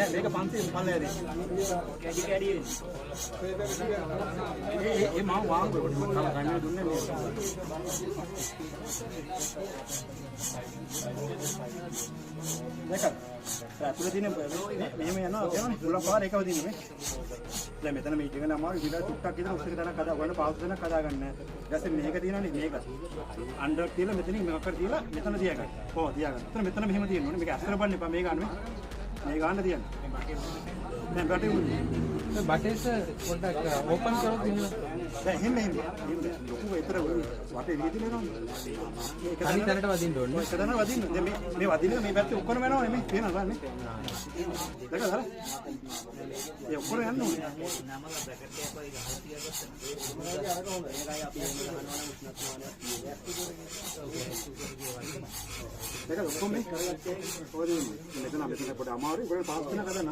මේක පන්ති පල්ලේදී කැඩි ඒ මම වාංගු ගන්නේ දුන්නේ මේ දැක්කද අතුල තියෙන මෙහෙම යනවා කියනවනේ දුලක් පාර එකව දින්නේ මේ දැන් මෙතන මේ ඉගෙන අමාරු විලා ටුක්ටක් ඉදලා උස්සක තනක් හදා ගන්න පාස් දෙනක් හදා ගන්න ඊට පස්සේ මේක තියෙනවනේ මේක අන්ඩර් තියලා මෙතනින් මේකට තියලා මෙතන තියාගන්න කොහොමද තියාගන්න මෙතන මෙහෙම තියෙන්න ඕනේ මේක අස්තර බලන්න එපා මේ ගන්න මේ ගන්න තියන්න දැන් බටේස් පොඩ්ඩක් ඕපන් කරොත් ඉන්න දැන් එහෙම ලොකු විතර වටේ වීදිලා යනවා මේක හරි තැනට වදින්න ඕනේ ඒක තැන වදින්න දැන් මේ වදින්න මේ පැත්තේ ඔක්කොම යනවනේ මේ පේනවා බලන්න දැකලා හරි ඒ ඔක්කොම යන්න ඕනේ දැකලා ඔක්කොම මේ මෙතන පොඩ අමාරුයි පොඩ පාස් වෙන කදන